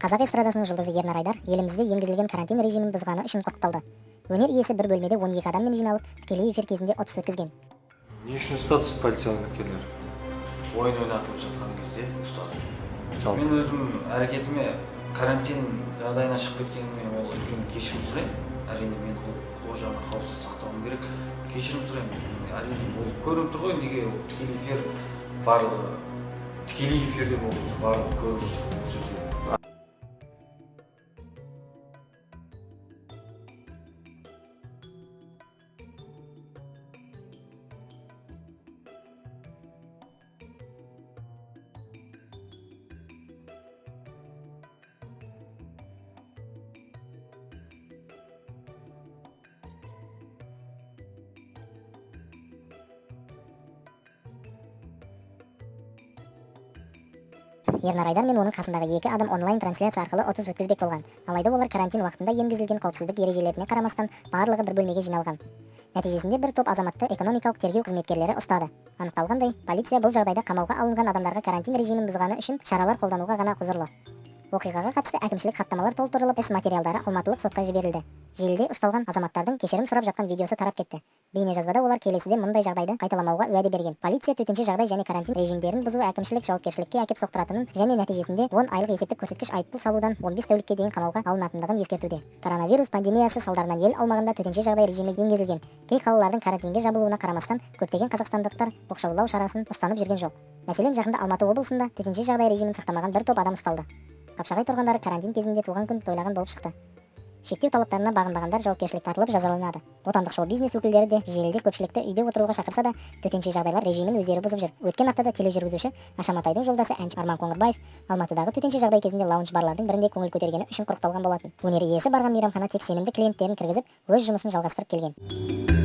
Қазақ эстрадасының жұлдызы Ернар Айдар елімізде енгізілген карантин режимін бұзғаны үшін құттықталды. Өнер иесі бір бөлмеде 12 адаммен жиналып, тікелей эфир кезінде ұтыс өткізген. Не үшін ұстады полициялық Ойын ойнатылып жатқан кезде ұстады. Жалпы. Мен өзім әрекетіме карантин жағдайына шығып кеткеніме ол үлкен кешірім сұраймын. Әрине мен ол жағына қауіпсіз сақтауым керек. Кешірім сұраймын. Әрине ол көрініп тұр ғой, неге тікелей эфир барлығы тікелей эфирде болды, барлығы көріп отыр бұл жерде. Ернар Айдар мен оның қасындағы 2 адам онлайн трансляция арқылы ұтыс өткізбек болған. Алайда олар карантин уақытында енгізілген қауіпсіздік ережелеріне қарамастан барлығы бір бөлмеге жиналған. Нәтижесінде бір топ азаматты экономикалық тергеу қызметкерлері ұстады. Анықталғандай, полиция бұл жағдайда қамауға алынған адамдарға карантин режимін бұзғаны үшін шаралар қолдануға ғана құзырлы. Оқиғаға қатысты әкімшілік хаттамалар толтырылып, іс материалдары Алматылық сотқа жіберілді. Желіде ұсталған азаматтардың кешірім сұрап жатқан видеосы тарап кетті. Бейнежазбада олар келесіде мұндай жағдайды қайталамауға уәде берген. Полиция төтенше жағдай және карантин режимдерін бұзу әкімшілік жауапкершілікке әкеп соқтыратынын және нәтижесінде 10 айлық есептік көрсеткіш айыппұл салудан 15 тәулікке дейін қамауға алынатындығын ескертуде. Коронавирус пандемиясы салдарынан ел аумағында төтенше жағдай режимі енгізілген. Кей қалалардың карантинге жабылуына қарамастан көптеген қазақстандықтар оқшаулау шарасын ұстанып жүрген жоқ. Мәселен, жақында Алматы облысында төтенше жағдай режимін сақтамаған бір топ адам ұсталды. Қапшағай тұрғындары карантин кезінде туған күн тойлаған болып шықты. Шектеу талаптарына бағынбағандар жауапкершілік тартылып жазаланады. Отандық шоу-бизнес өкілдері де желіде көпшілікті үйде отыруға шақырса да, төтенше жағдайлар режимін өздері бұзып жүр. Өткен аптада тележүргізуші Аша Матайдың жолдасы әнші Арман Қоңырбаев Алматыдағы төтенше жағдай кезінде лаунж-барлардың бірінде көңіл көтергені үшін құрықталған болатын. Өнер иесі барған мейрамхана тек сенімді клиенттерін кіргізіп, өз жұмысын жалғастырып келген.